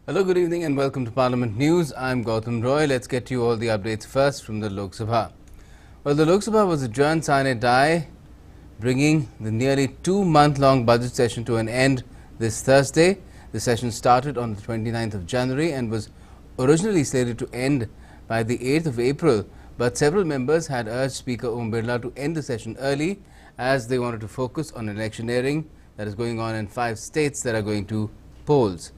Hello, good evening and welcome to Parliament News. I'm Gautam Roy. Let's get you all the updates first from the Lok Sabha. Well, the Lok Sabha was adjourned sine die, bringing the nearly 2-month-long budget session to an end this Thursday. The session started on the 29th of January and was originally slated to end by the 8th of April, but several members had urged Speaker Om Birla to end the session early as they wanted to focus on electioneering that is going on in 5 states that are going to polls.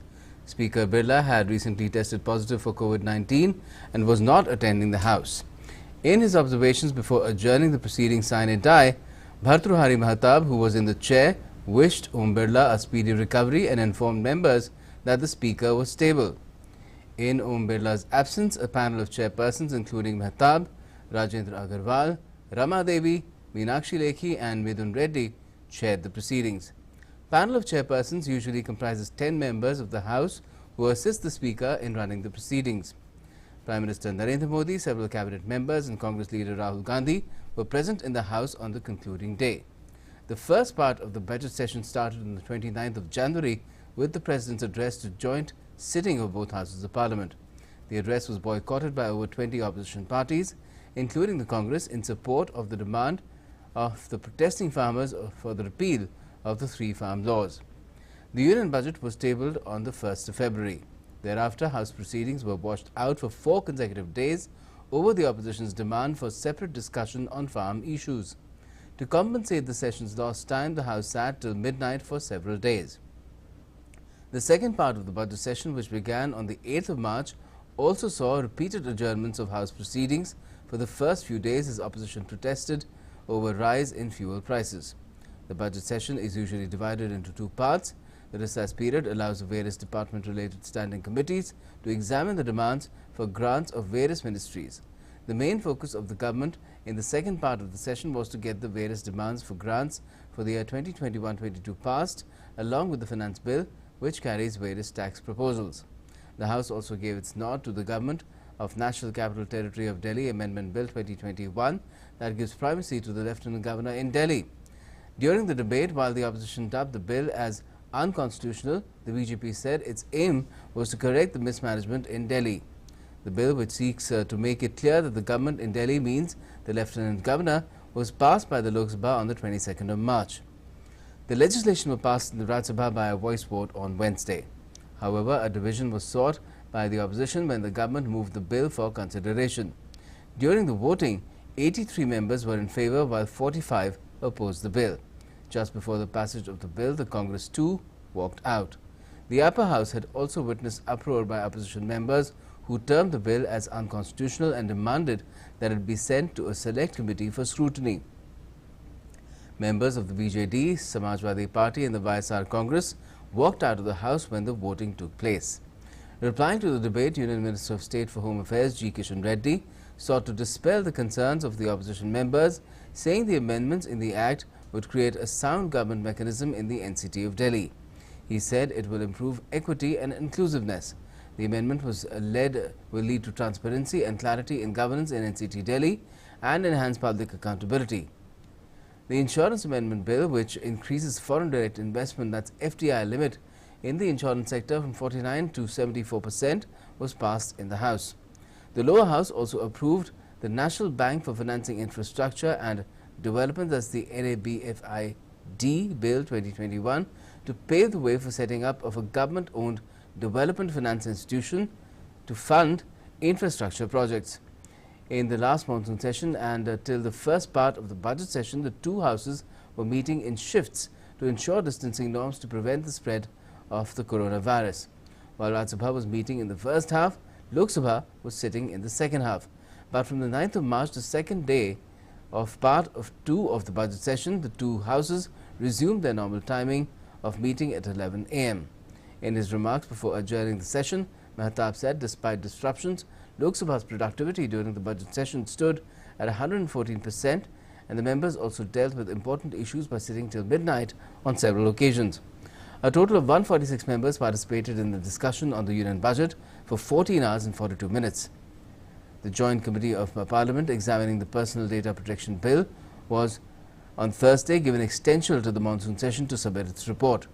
Speaker Birla had recently tested positive for COVID-19 and was not attending the House. In his observations before adjourning the proceedings sine die, Bhartrihari Mahtab, who was in the chair, wished Om Birla a speedy recovery and informed members that the Speaker was stable. In Om Birla's absence, a panel of chairpersons including Mahtab, Rajendra Agarwal, Rama Devi, Meenakshi Lekhi and Midun Reddy chaired the proceedings. Panel of chairpersons usually comprises 10 members of the House who assist the Speaker in running the proceedings. Prime Minister Narendra Modi, several cabinet members and Congress leader Rahul Gandhi were present in the House on the concluding day. The first part of the budget session started on the 29th of January with the President's address to joint sitting of both Houses of Parliament. The address was boycotted by over 20 opposition parties, including the Congress, in support of the demand of the protesting farmers for the repeal of the 3 farm laws. The union budget was tabled on the 1st of February. Thereafter, House proceedings were washed out for 4 consecutive days over the opposition's demand for separate discussion on farm issues. To compensate the session's lost time, the House sat till midnight for several days. The second part of the budget session, which began on the 8th of March, also saw repeated adjournments of House proceedings for the first few days as opposition protested over rise in fuel prices. The budget session is usually divided into 2 parts. The recess period allows the various department-related standing committees to examine the demands for grants of various ministries. The main focus of the government in the second part of the session was to get the various demands for grants for the year 2021-22 passed, along with the finance bill, which carries various tax proposals. The House also gave its nod to the Government of National Capital Territory of Delhi Amendment Bill 2021 that gives primacy to the Lieutenant Governor in Delhi. During the debate, while the opposition dubbed the bill as unconstitutional, the BJP said its aim was to correct the mismanagement in Delhi. The bill, which seeks to make it clear that the government in Delhi means the Lieutenant Governor, was passed by the Lok Sabha on the 22nd of March. The legislation was passed in the Raj Sabha by a voice vote on Wednesday. However, a division was sought by the opposition when the government moved the bill for consideration. During the voting, 83 members were in favour while 45 opposed the bill. Just before the passage of the bill, the Congress too walked out. The upper house had also witnessed uproar by opposition members who termed the bill as unconstitutional and demanded that it be sent to a select committee for scrutiny. Members of the BJD, Samajwadi Party and the YSR Congress walked out of the House when the voting took place. Replying to the debate, Union Minister of State for Home Affairs G. Kishan Reddy sought to dispel the concerns of the opposition members, saying the amendments in the Act would create a sound government mechanism in the NCT of Delhi. He said it will improve equity and inclusiveness. The amendment will lead to transparency and clarity in governance in NCT Delhi and enhance public accountability. The Insurance Amendment Bill, which increases foreign direct investment, that's FDI limit, in the insurance sector from 49 to 74%, was passed in the House. The lower house also approved the National Bank for Financing Infrastructure and Development, that's the NABFID Bill 2021, to pave the way for setting up of a government-owned development finance institution to fund infrastructure projects. In the last monsoon session and till the first part of the budget session, the 2 houses were meeting in shifts to ensure distancing norms to prevent the spread of the coronavirus. While Raj Sabha was meeting in the first half, Lok Sabha was sitting in the second half. But from the 9th of March, the second day of part of 2 of the budget session, the 2 houses resumed their normal timing of meeting at 11 a.m. In his remarks before adjourning the session, Mahtab said despite disruptions, Lok Sabha's productivity during the budget session stood at 114%, and the members also dealt with important issues by sitting till midnight on several occasions. A total of 146 members participated in the discussion on the union budget for 14 hours and 42 minutes. The Joint Committee of Parliament examining the Personal Data Protection Bill was on Thursday given extension to the monsoon session to submit its report.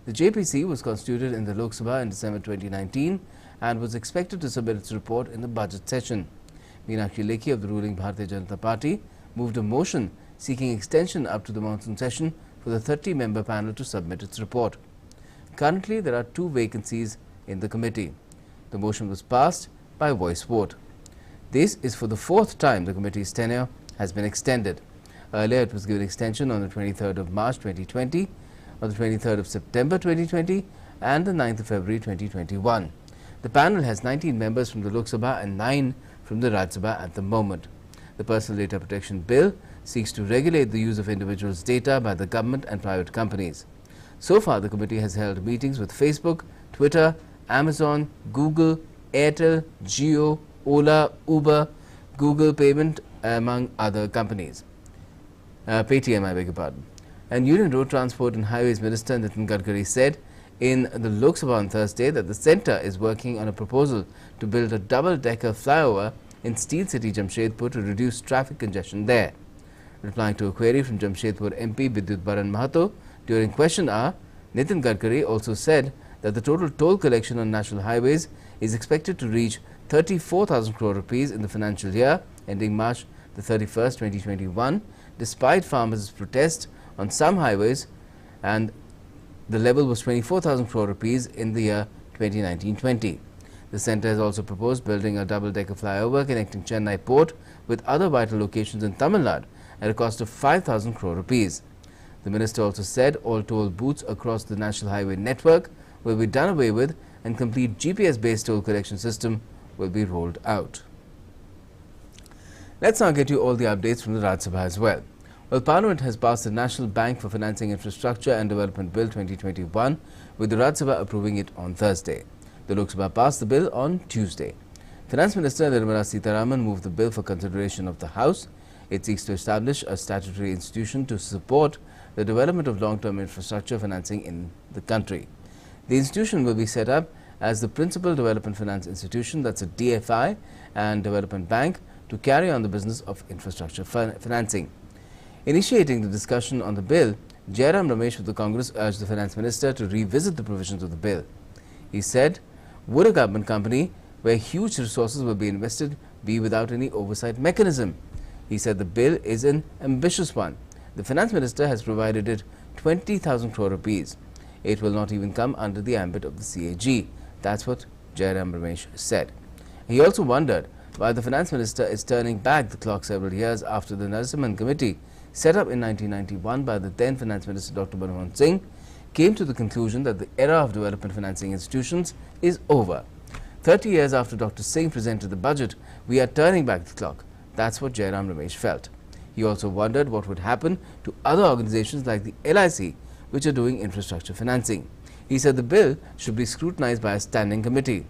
The JPC was constituted in the Lok Sabha in December 2019 and was expected to submit its report in the budget session. Meenakshi Lekhi of the ruling Bharatiya Janata Party moved a motion seeking extension up to the monsoon session for the 30-member panel to submit its report. Currently, there are 2 vacancies in the committee. The motion was passed by voice vote. This is for the 4th time the committee's tenure has been extended. Earlier, it was given extension on the 23rd of March 2020, on the 23rd of September 2020 and the 9th of February 2021. The panel has 19 members from the Lok Sabha and 9 from the Raj Sabha at the moment. The Personal Data Protection Bill seeks to regulate the use of individuals' data by the government and private companies. So far, the committee has held meetings with Facebook, Twitter, Amazon, Google, Airtel, Jio, Ola, Uber, Google Payment, among other companies. Paytm, I beg your pardon. And Union Road Transport and Highways Minister Nitin Gadkari said in the Lok Sabha on Thursday that the centre is working on a proposal to build a double-decker flyover in Steel City, Jamshedpur to reduce traffic congestion there. Replying to a query from Jamshedpur MP Vidyut Baran Mahato during question hour, Nitin Gadkari also said that the total toll collection on national highways is expected to reach 34,000 crore rupees in the financial year ending March the 31st, 2021, despite farmers' protest on some highways, and the level was 24,000 crore rupees in the year 2019-20. The centre has also proposed building a double-decker flyover connecting Chennai port with other vital locations in Tamil Nadu at a cost of 5,000 crore rupees. The minister also said all toll booths across the national highway network will be done away with and complete GPS-based toll collection system will be rolled out. Let's now get you all the updates from the Raj Sabha as well. Well, Parliament has passed the National Bank for Financing Infrastructure and Development Bill 2021, with the Raj Sabha approving it on Thursday. The Lok Sabha passed the bill on Tuesday. Finance Minister Nirmala Sitharaman moved the bill for consideration of the House. It seeks to establish a statutory institution to support the development of long-term infrastructure financing in the country. The institution will be set up as the principal development finance institution, that's a DFI, and development bank to carry on the business of infrastructure financing. Initiating the discussion on the bill, Jairam Ramesh of the Congress urged the Finance Minister to revisit the provisions of the bill. He said, would a government company where huge resources will be invested be without any oversight mechanism? He said the bill is an ambitious one. The Finance Minister has provided it 20,000 crore rupees. It will not even come under the ambit of the CAG. That's what Jairam Ramesh said. He also wondered why the Finance Minister is turning back the clock several years after the Narasimhan Committee, set up in 1991 by the then Finance Minister Dr. Manmohan Singh, came to the conclusion that the era of development financing institutions is over. 30 years after Dr. Singh presented the budget, we are turning back the clock. That's what Jairam Ramesh felt. He also wondered what would happen to other organizations like the LIC, which are doing infrastructure financing. He said the bill should be scrutinized by a standing committee.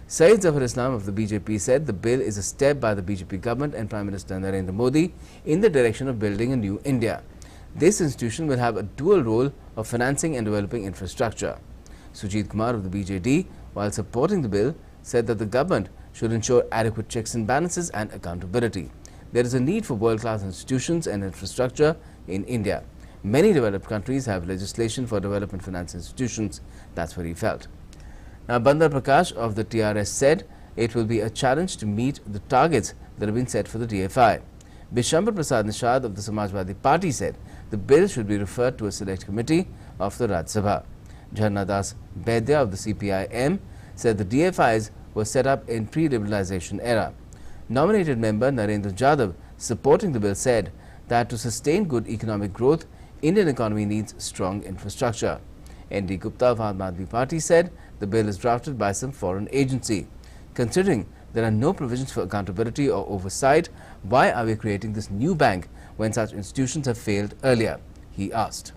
Syed Zafar Islam of the BJP said the bill is a step by the BJP government and Prime Minister Narendra Modi in the direction of building a new India. This institution will have a dual role of financing and developing infrastructure. Sujit Kumar of the BJD, while supporting the bill, said that the government should ensure adequate checks and balances and accountability. There is a need for world-class institutions and infrastructure in India. Many developed countries have legislation for development finance institutions. That's what he felt. Now, Bandar Prakash of the TRS said it will be a challenge to meet the targets that have been set for the DFI. Bishambar Prasad Nishad of the Samajwadi Party said the bill should be referred to a select committee of the Raj Sabha. Jharna Das Bedya of the CPI-M said the DFIs were set up in pre-liberalization era. Nominated member Narendra Jadhav, supporting the bill, said that to sustain good economic growth, Indian economy needs strong infrastructure. N.D. Gupta of Aam Aadmi Party said the bill is drafted by some foreign agency. Considering there are no provisions for accountability or oversight, why are we creating this new bank when such institutions have failed earlier? He asked.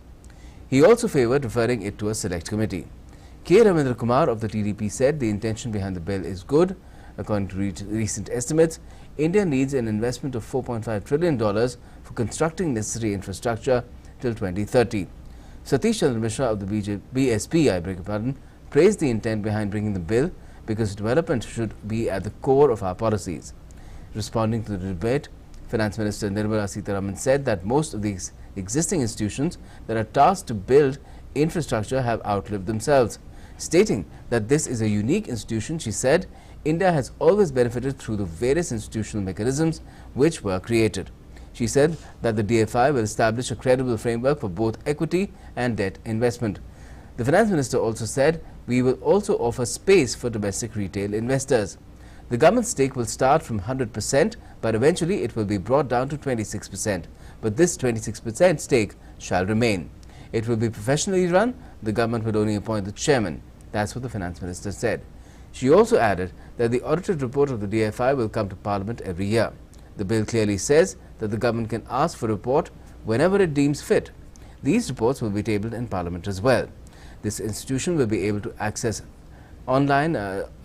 He also favoured referring it to a select committee. K. Ravindra Kumar of the TDP said the intention behind the bill is good. According to recent estimates, India needs an investment of $4.5 trillion for constructing necessary infrastructure till 2030. Satish Chandra Mishra of the BSP, praised the intent behind bringing the bill because development should be at the core of our policies. Responding to the debate, Finance Minister Nirmala Sitharaman said that most of these existing institutions that are tasked to build infrastructure have outlived themselves. Stating that this is a unique institution, she said, India has always benefited through the various institutional mechanisms which were created. She said that the DFI will establish a credible framework for both equity and debt investment. The Finance Minister also said, we will also offer space for domestic retail investors. The government's stake will start from 100%, but eventually it will be brought down to 26%. But this 26% stake shall remain. It will be professionally run. The government will only appoint the chairman. That's what the Finance Minister said. She also added that the audited report of the DFI will come to Parliament every year. The bill clearly says that the government can ask for a report whenever it deems fit. These reports will be tabled in Parliament as well. This institution will be able to access online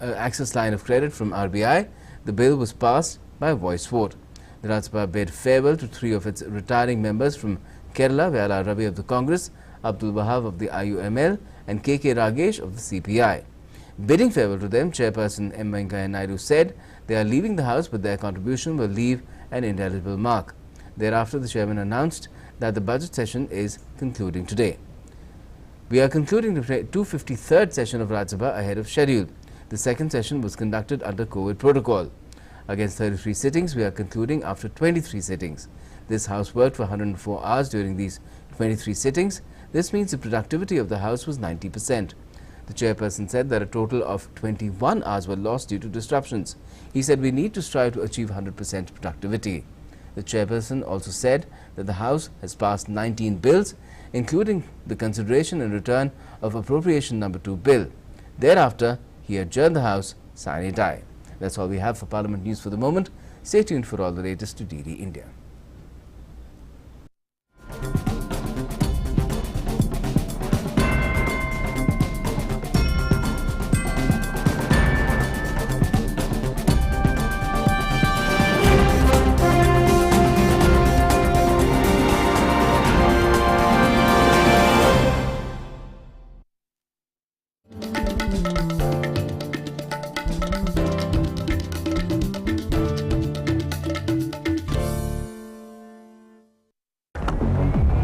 access line of credit from RBI. The bill was passed by voice vote. The Raj Sabha bid farewell to 3 of its retiring members from Kerala, Vyala Ravi of the Congress, Abdul Wahab of the IUML and KK Ragesh of the CPI. Bidding farewell to them, Chairperson M. Venkaiah Naidu said they are leaving the House, but their contribution will leave an indelible mark. Thereafter, the chairman announced that the budget session is concluding today. We are concluding the 253rd session of Raj Sabha ahead of schedule. The second session was conducted under COVID protocol. Against 33 sittings, we are concluding after 23 sittings. This House worked for 104 hours during these 23 sittings. This means the productivity of the House was 90%. The chairperson said that a total of 21 hours were lost due to disruptions. He said we need to strive to achieve 100% productivity. The chairperson also said that the House has passed 19 bills, including the consideration and return of Appropriation Number 2 bill. Thereafter, he adjourned the House sine die. That's all we have for Parliament News for the moment. Stay tuned for all the latest to DD India.